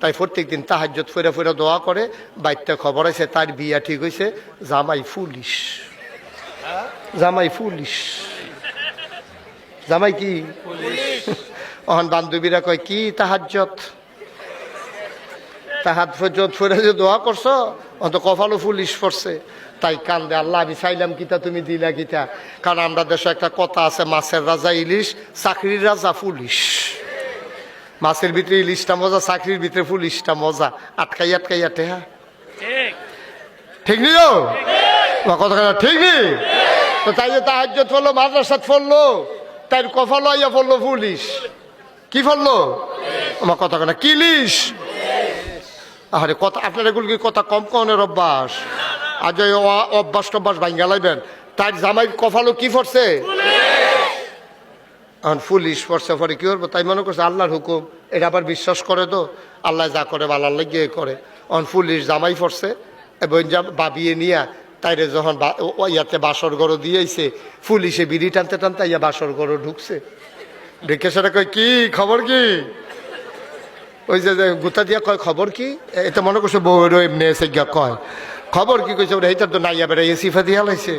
তাই প্রত্যেকদিন তাহাজ্জুদ ফিরে ফিরে দোয়া করে। বাইরটা খবর আছে তার বিয়া ঠিক হয়েছে, জামাই পুলিশ। জামাই পুলিশ, জামাই কি অহন বান্ধবীরা কয় কি তাহাজ্জুদ তাহাজ্জুদ ফিরে যে দোয়া করছো অন্ত কপালও পুলিশ পড়ছে। তাই কান্দে, আল্লাহ আমি চাইলাম কিতা তুমি দিলা কিতা। কারণ আমরা দেশে একটা কথা আছে, মাছের রাজা ইলিশ, চাকরির রাজা পুলিশ। মাছের ভিতরে ইলিশটা মজা, চাকরির ভিতরে পুলিশটা মজা। আটকাই আটকাইয়া টেহা ঠিক নি কথা ঠিক নি। তো তাই যে তাহাজ্জুদ পড়লো, মাদ্রাসাত পড়লো, তাই কপাল আইয়া পড়লো পুলিশ। কি পড়লো আমার কথা কেনা কিলিশ। আরে কথা আপনার এগুলো কি কথা কম কনের অভ্যাস? আজ অভ্যাস টভ্যাস ভাঙ্গা লাইবেন। তাই জামাই কপালও কি পড়ছে, এখন পুলিশ পড়ছে। পরে কি করবো? তাই মনে করছে আল্লাহর হুকুম, এটা আবার বিশ্বাস করে তো আল্লাহ যা করে ভালো লাগিয়ে করে। এখন পুলিশ জামাই পড়ছে এবং বাবিয়ে নিয়া তাইরে যখন ইয়াতে বাসর ঘর দিয়েছে, পুলিশে বিড়ি টানতে টানতে ইয়া বাসর ঘর ঢুকছে। ঢুকে সেটা কয় কি খবর কি, ওই যে গুতা দিয়া কয় খবর কি, এটা মনে করছে বউয়ের এমনি এসে গিয়া কয় খবর কি কইছে, ওরা এইটার তো নাইয়া বেড়াইয়া সিফা দিয়া লাইছে।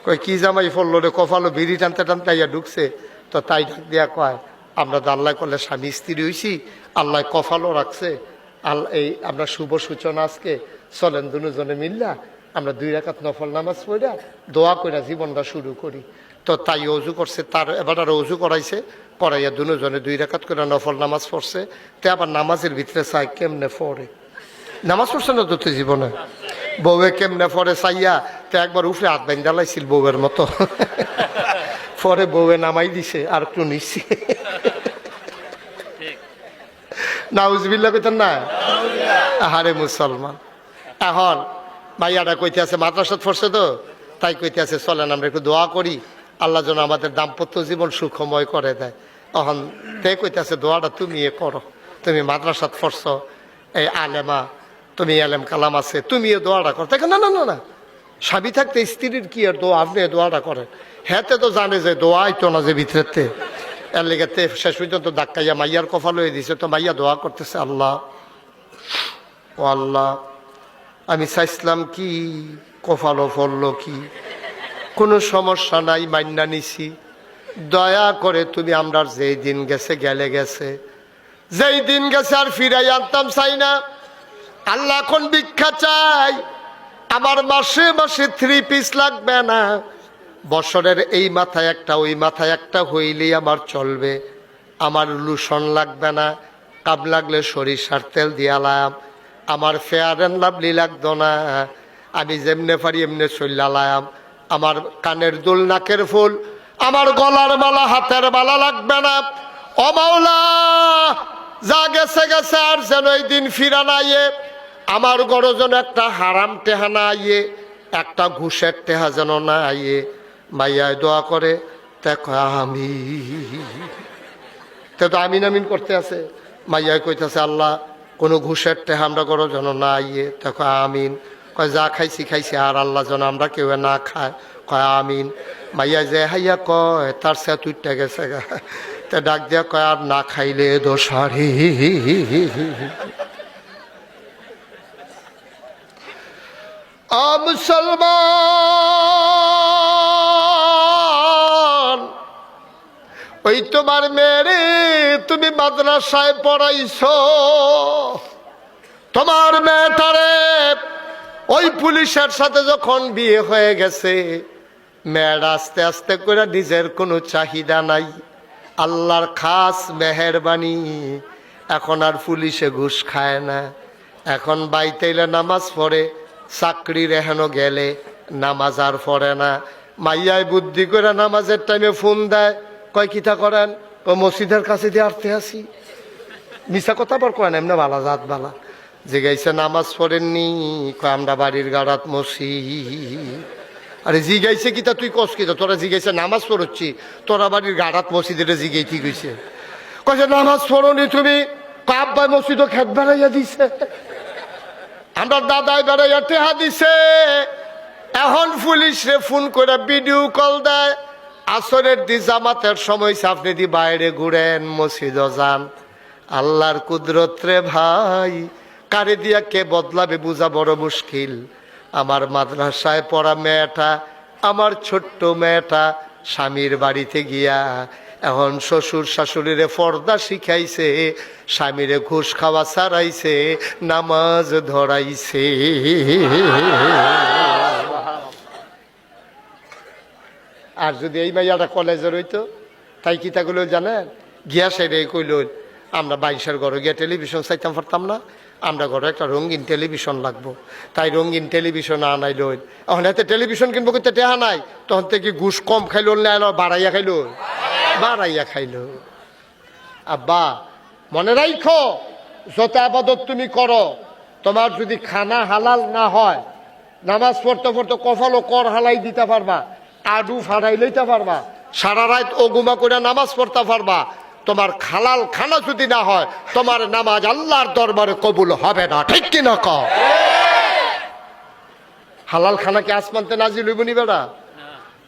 কয় কি জামাই পড়লো রে, কপালো বিড়ি টানতে টানতে ইয়া ঢুকছে। তো তাই ঢাক দিয়া কয় আমরা তো আল্লাহ করলে স্বামী স্ত্রী হইছি, আল্লাহ কপালও রাখছে। আল্লাহ এই আমরা শুভ সূচনা আজকে চলেন দুজনে মিল্লা আমরা 2 রাকাত নফল নামাজ পড়া দোয়া কইরা জীবনটা শুরু করি। তো তাই অজু করছে, তার এবার আর অজু করাইছে, করাইয়া দুজনে 2 রাকাত করে নফল নামাজ পড়ছে। তে আবার নামাজের ভিতরে চাই কেমনে পড়ে, নামাজ পড়ছে না তো জীবনে, বউয়ে কেমনে পড়ে চাইয়া তো একবার উফরে হাত বাইন্দা লাইছিল বউয়ের মতো। পরে বউয়ে নামাই দিছে আর একটু নিচ্ছি। নাউজুবিল্লাহ কইতেন না? আহারে মুসলমান। এখন ভাইয়াটা কইতে আছে মাদ্রাসাত পড়ছে তো, তাই কইতে আছে চলেন আমরা একটু দোয়া করি আল্লাহ যেন আমাদের দাম্পত্য জীবন সুখময় করে দেয়। এখন তে কইতে আছে দোয়াটা তুমি করো, তুমি মাদ্রাসাত পড়ছো, এই আলেমা, তুমি আলেম কালাম আছে, তুমি এ দোয়াটা করো। তাই না না না না, স্বামী থাকতে স্ত্রীর কি আর দোয়া, আপনি দোয়াটা করেন। হ্যাঁতে তো জানে যে দোয়াই তো না যে ভিতরেতে, এর লেগেতে শেষ পর্যন্ত ধাক্কাইয়া মাইয়ার কপাল হয়ে দিছে। তো মাইয়া দোয়া করতেছে, আল্লাহ ও আল্লাহ আমি চাইছিলাম কি কপালও ফললো কি, কোনো সমস্যা নাই, মান্না নিছি, দয়া করে তুমি আমরা যেই দিন গেছে গেলে গেছে, যেই দিন গেছে আর ফিরাই আনতাম চাই না। আল্লাহ এখন ভিক্ষা চাই, আমার মাসে মাসে 3 পিস লাগবে না, বছরের এই মাথায় একটা ওই মাথায় একটা হইলেই আমার চলবে। আমার লুশন লাগবে না, কাব লাগলে সরিষার তেল দিয়ালাম, আমার ফেয়ার অ্যান্ড লাভলি লাগতো না, আমি যেমনে পারি এমনি চল্লালাম। আমার কানের দুল, নাকের ফুল, আমার গলার মালা, হাতের মালা লাগবে না। ও মাওলা যা গেছে গেছে, আর যেন এই দিন ফিরা নাইয়ে, আমার গড় যেন একটা হারাম টেহা না আইয়ে, একটা ঘুষের টেহা যেন না আইয়ে। মাইয়ায় দোয়া করে, দেখো আমি তো আমিন আমিন করতে আছে। মাইয়ায় কইতেছে আল্লাহ কোনো ঘুষের টেহা আমরা গড় যেন না আইয়ে, দেখো আমিন। কয় যা খাইছি খাইছি, আর আল্লাহ যেন আমরা কেউ না খায়, কয় আমিন। মাইয়া যে হাইয়া কয় তার সে তুইটা গেছে গা, তা ডাক দিয়া কয় আর না খাইলে দোষারি। মুসলমান ওই তোমার মেয়েরে তুমি মাদ্রাসায় পড়াইছো, তোমার মেয়েটারে ওই পুলিশের সাথে যখন বিয়ে হয়ে গেছে, মেয়েরা আস্তে আস্তে করে নিজের কোনো চাহিদা নাই, আল্লাহর খাস মেহেরবানি, এখন আর পুলিশে ঘুষ খায় না, এখন বাইতেইলে নামাজ পড়ে, চাকরির এহেনো গেলে নামাজ আর পড়ে না। মাইয়ায় বুদ্ধি করে নামাজের টাইমে ফোন দেয়, কয় কিতা করেন, ও মসজিদের কাছে দিয়ে আর্থে আসি, মিশা কথা বর কয় না, এমনি বালা জাত বালা। জিগাইছে নামাজ পড়েননি, কয় আমরা বাড়ির গাড়াত মসি। আরে জিগাইছে কিতা তুই কস কিতা, তোরা জিগাইছে নামাজ পড়ছি, তোরা বাড়ির গাড়াত মসজিদের জিগাই ঠিক হয়েছে। কয়েছে নামাজ পড়নি তুমি, আব্বাই মসজিদও খেত বেড়াইয়া দিছে, আমরা দাদাই বেড়াইয়া টেহা দিছে। এখন পুলিশে ফোন করে ভিডিও কল দেয়, আসরের দি জামাতের সময় আপনি দি বাইরে ঘুরেন, মসজিদও যান, আল্লাহর কুদরত রে ভাই, কারে দিয়া কে বদলাবে বুঝা বড় মুশকিল। আমার মাদ্রাসায় পড়া মেয়েটা, আমার ছোট্ট মেয়েটা স্বামীর বাড়িতে গিয়া এখন শ্বশুর শাশুড়িরে পর্দা শিখাইছে, স্বামীরে ঘুষ খাওয়া ছাড়াইছে, নামাজ ধরাইছে। আর যদি এই মাইয়াটা কলেজে রইতো, তাই কি তাগুলো জানেন, গিয়া সেটাই কইল, আমরা বাইশের ঘরে গিয়ে টেলিভিশন চাইতাম পারতাম না, আমরা ঘরে একটা রঙিন টেলিভিশন লাগবো, তাই রঙিন টেলিভিশন আনাইল। এখন এতে টেলিভিশন কিনবো কিন্তু টেহা নাই, তখন থেকে ঘুষ কম খাইল না বাড়াইয়া খাইল, বাড়াইয়া খাইল। আব্বা মনে রাখো, যত আবাদত তুমি করো, তোমার যদি খানা হালাল না হয়, নামাজ পড়তে পড়তে কপালও কর হালাই দিতে পারবা, আডু ফাড়াই লইতে পারবা, সারা রাত ওগুমা করে নামাজ পড়তে পারবা, তোমার হালাল খানা যদি না হয়, তোমার নামাজ আল্লাহর দরবারে কবুল হবে না। ঠিক কিনা কও? হালাল খানা কি আসমানতে নাজিল হইব নি বেড়া?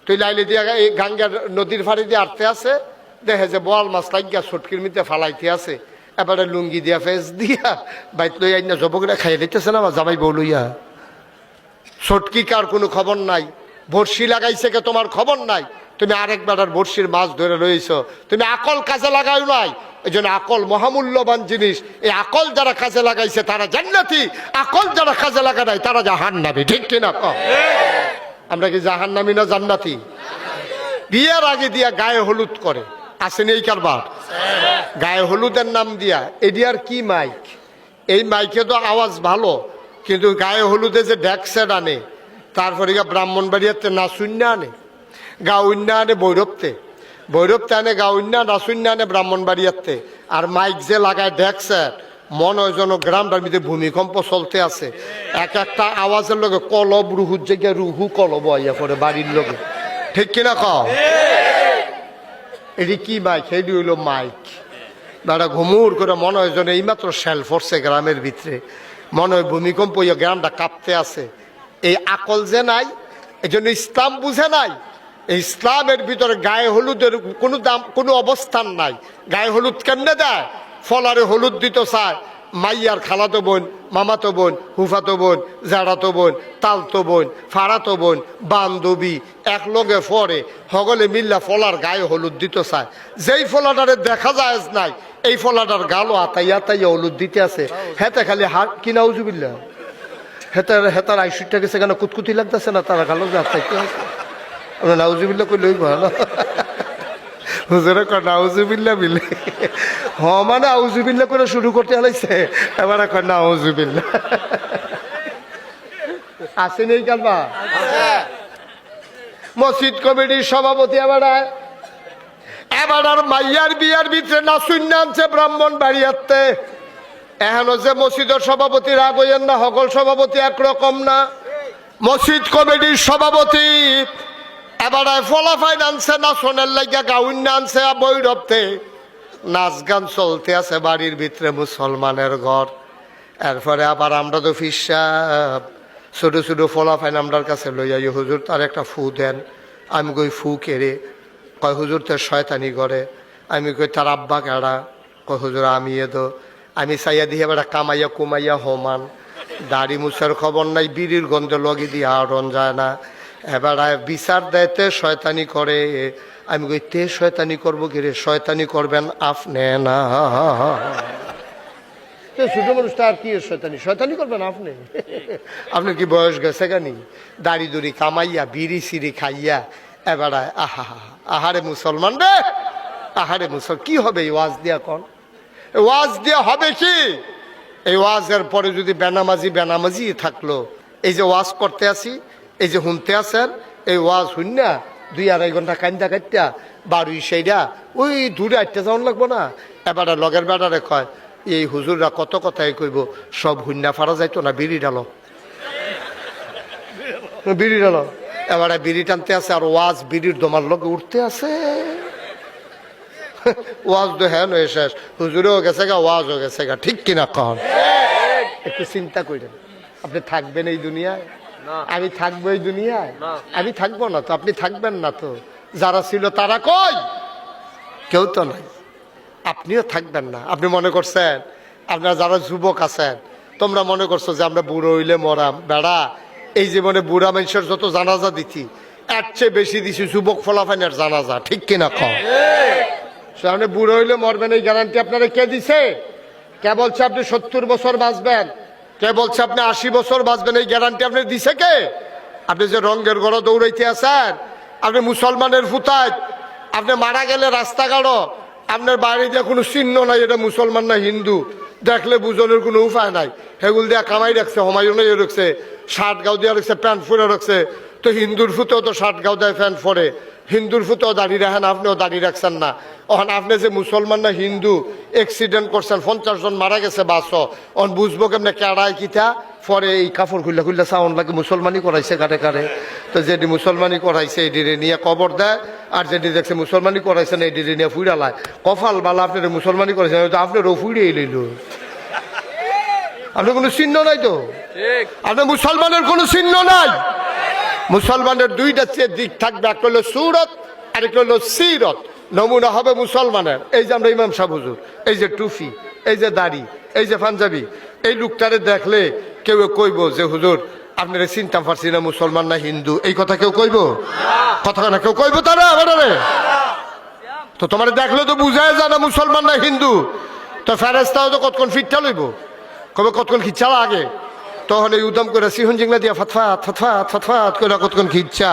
তুই লাইলে দিয়া এই গাঙ্গার নদীর ফাড়ি দিয়ে আটতে আছে, দেখে যে বোয়াল মাছ লাগিয়া ছটকির মধ্যে ফালাইতে আছে, এবারে লুঙ্গি দিয়া ফেস দিয়া বাইত লই আইনা জবকরা খাইয়ে দিতেছে না, জামাই বউ লইয়া। ছটকি কার কোনো খবর নাই, বড়শি লাগাইছে কে তোমার খবর নাই, তুমি আরেকবার বড়শির মাছ ধরে রয়েছ, তুমি আকল কাজে লাগাই নাই। এই জন্য আকল মহামূল্যবান জিনিস, এই আকল যারা কাজে লাগাইছে তারা জান্নাতি, আকল যারা কাজে লাগা নাই তারা জাহান্নামী। ঠিক কিনা কও? আমরা কি জাহান্নামী না জান্নাতি? বিয়ের আগে দিয়া গায়ে হলুদ করে, আসেনি এই কারবার? গায়ে হলুদের নাম দিয়া এডিয়ার কি মাইক, এই মাইকে তো আওয়াজ ভালো, কিন্তু গায়ে হলুদে যে ড্যাক্সেট আনে, তারপরে ব্রাহ্মণবাড়িয়াতে নাচুন্যা আনে, গাউন্যা আনে বৈরবতে, বৈরবতে আনে গাউন্যা, নাচুন্যা আনে ব্রাহ্মণবাড়িয়াতে। আর মাইক যে লাগায় ড্যাক্সেট, মনে হয় যেন গ্রামটার ভিতরে ভূমিকম্প চলতে আছে, এক একটা আওয়াজের লগে কলব রুহুর জায়গায় রুহু কলব আইয়া পড়ে বাড়ির লগে। ঠিক কিনা কও? এটি কি মাইক? এটি হইল মাইক। দাদা ঘুমুর করে মনে হয় যেন এইমাত্র শেল ফরছে গ্রামের ভিতরে, মনে হয় ভূমিকম্প হইয়া গ্রামটা কাঁপতে আছে। এই আকল যে নাই, এই জন্য ইসলাম বুঝে নাই। এই ইসলামের ভিতরে গায়ে হলুদের কোনো দাম, কোনো অবস্থান নাই। গায়ে হলুদ কেমনে দেয়? ফলারে হলুদ দিতে চায়, মাইয়ার খালাতো বোন, মামাতো বোন, হুফাতো বোন, জাড়াতো বোন, তালতো বোন, ফাড়াতো বোন, বান্ধবী এক লগে ফরে হগলে মিল্লা ফলার গায়ে হলুদ দিতে চায়। যেই ফলাটারে দেখা যায় নাই, এই ফলাটার গালও আতাইয়া আতাইয়া হলুদ দিতে আছে। হেতে খালি হাত কিনা উজুবিল্লা, হেতার আইসুটটা গেছে কেন কুতকুতি লাগতেছে না, তারা গালো যে আতাইতে আছে। আমরা নাউজুবিল্লা কই লইব না, হুজুরে কয় নাউজুবিল্লা বিলে, হ মানে আউজুবিল্লা করে শুরু করতে হলাইছে, এবার কয় নাউজুবিল্লা। আসেনি এই কালবা? মসজিদ কমিটির সভাপতি এবার আর মাইয়ার বিয়ার ভিতরে নাচুন্যা আনছে ব্রাহ্মণ বাড়িয়াতে। এখনো যে মসজিদের সভাপতি রাগ হইয়েন না, সকল সভাপতি একরকম না। মসজিদ কমিটির সভাপতি এবার ফলাফাইন আনছে, নাচনের লাগিয়া গাউন আনছে বৈরবতে, নাচ গান চলতে আছে বাড়ির ভিতরে, মুসলমানের ঘর। এরপরে আবার আমরা তো ফিসাব ছোট ছোট ফলাফাইন আমরার কাছে লইয়া, হুজুর তার একটা ফু দেন। আমি কই ফু কেড়ে? কয় হুজুর তার শয়তানি করে। আমি কই তার আব্বা কেড়া? কয় হুজুর আমি এদো। আমি চাইয়া দিয়ে এবার কামাইয়া কুমাইয়া হমান, দাড়ি মুছার খবর নাই, বিড়ির গন্ধে লগে দিয়ে আড়ন যায় না। এবার বিচার দেয়তে শয়তানি করে। আমি কই তে শয়তানি করবো কিরে? শয়তানি করবেন আপনি না, ছোট মানুষটা আর কি শয়তানি? শয়তানি করবেন আপনি? আপনার কি বয়স গেছে কানি? দাড়ি দুড়ি কামাইয়া বিড়ি সিড়ি খাইয়া এবার আহা আহারে মুসলমান রে, আহারে মুসলমান কি হবে এই ওয়াজ দিয়া? কন ওয়াজ দিয়া হবে কি? এই ওয়াজের পরে যদি বেনামাজি থাকলো, এই যে ওয়াজ করতে আসি, এই যে শুনতে আসেন, এই ওয়াজ শুন না 2-2.5 ঘন্টা কান্দা কাটটা বাড়ি সেইটা ওই দূরে আটটা যাওয়ান লাগবো না। এবার লগের বেড়ারে কয়, এই হুজুররা কত কথাই কইব, সব হুন্না ফারা যাইতো না, বিড়ি ডালো, বিড়ি ডালো। এবার বিড়ি টানতে আছে আর ওয়াজ বিড়ির দমার লগে উঠতে আছে। ওয়াজ তো হ্যাঁ নয় শেষ, হুজুরেও গেছে গা, ওয়াজও গেছে গা। ঠিক কিনা কন? একটু চিন্তা করেন, আপনি থাকবেন এই দুনিয়ায়? আমি থাকবো এই দুনিয়ায়? আমি থাকবো না তো, আপনি থাকবেন না তো। যারা ছিল তারা কই? কেউ তো নাই। আপনিও থাকবেন না। আপনি মনে করছেন, আপনারা যারা যুবক আছেন তোমরা মনে করছো যে আমরা বুড়ো হইলে মরাম। বেড়া, এই জীবনে বুড়া মানুষের যত জানাজা দিচ্ছি এর চেয়ে বেশি দিছি যুবক ফলাফাইনের জানাজা, ঠিক কিনা কম? আপনি বুড়ো হইলে মরবেন এই গ্যারান্টি আপনারা কে দিছে? কে বলছে আপনি 70 বছর বাঁচবেন? কে বলছে আপনি 80 বছর বাঁচবেন? এই গ্যারান্টি আপনি দিছে কে? আপনি যে রঙের গড় দৌড়াইতে আছেন, আপনি মুসলমানের ফুতায়, আপনি মারা গেলে রাস্তাঘাটও আপনার বাড়িতে কোনো চিহ্ন নাই এটা মুসলমান না হিন্দু, দেখলে বুঝনের কোনো উপায় নাই। হেগুল দিয়া কামাই রাখছে, হমায়ুন রাখছে, শার্ট গাও দিয়া রাখছে, প্যান্ট ফুরে রাখছে। তো হিন্দুর ফুতেও তো শার্ট গাও দেয়, প্যান্ট পরে। হিন্দুর ফুতেও দাঁড়িয়ে রাখেন, আপনিও দাঁড়িয়ে রাখছেন না। ওখানে আপনি যে মুসলমান না হিন্দু, অ্যাক্সিডেন্ট করছেন, 50 জন মারা গেছে বাসও, অন বুঝবো কেমনে কেড়ায় কিতা পরে এই কাপড় খুললে খুললে সাউন্ড লাগে মুসলমানই করাইছে কাটে কাটে। তো যেটি মুসলমানই করাইছে এডিরে নিয়ে কবর দেয়, আর যেটি দেখছে মুসলমানই করাইছে না এডিরে নিয়ে ফুইরালায়। কফাল বালা আপনার মুসলমানই করাইছেন, আপনারও ফুইরেই লইল। আপনার কোনো চিহ্ন নাই তো, আপনার মুসলমানের কোনো চিহ্ন নাই। মুসলমানের দুইটা দিক থাকবে, একটা হলো সুরত আর একটা হলো সিরত। নমুনা হবে মুসলমানের এই যে আমরা ইমাম সাহেব হুজুর, এই যে টুপি, এই যে দাড়ি, এই যে পাঞ্জাবি, এই লোকটারে দেখলে কেউ কইব যে হুজুর আপনারা চিন্তা পারছি না মুসলমান না হিন্দু, এই কথা কেউ কইব? কথা না কেউ কইব তারা আবার? তো তোমার দেখলে তো বুঝায় যায় না মুসলমান না হিন্দু। তো ফেরেস্তাও তো কতক্ষণ ফিটটা লইব, কবে কতক্ষণ খিচ্ছা আগে, তখন এই উদম করে সিহুন জিংলা দিয়া ফতফাত ফতফাত ফতফাত করে কতক্ষণ খিচ্ছা,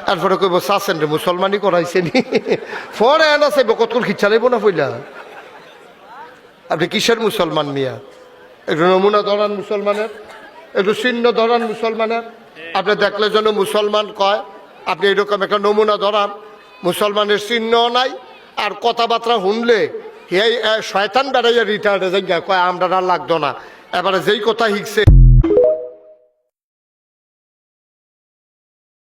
তারপরে কইব চাচ্ছেন রে মুসলমানই করাইছে নি, ফরে এনা চাইব কতক্ষণ খিচ্ছা লাইব না পইলা। আপনি কিসের মুসলমান মিয়া? একটু নমুনা ধরান মুসলমানের, একটু চিহ্ন ধরান মুসলমানের। আপনি দেখলে যেন মুসলমান কয়, আপনি এরকম একটা নমুনা ধরান। মুসলমানের চিহ্ন নাই, আর কথাবার্তা শুনলে এই শয়তান বেড়াইয়া রিটায়ার্ডে যাই কয় আমরা আর লাগতো না, এবারে যেই কথা শিখছে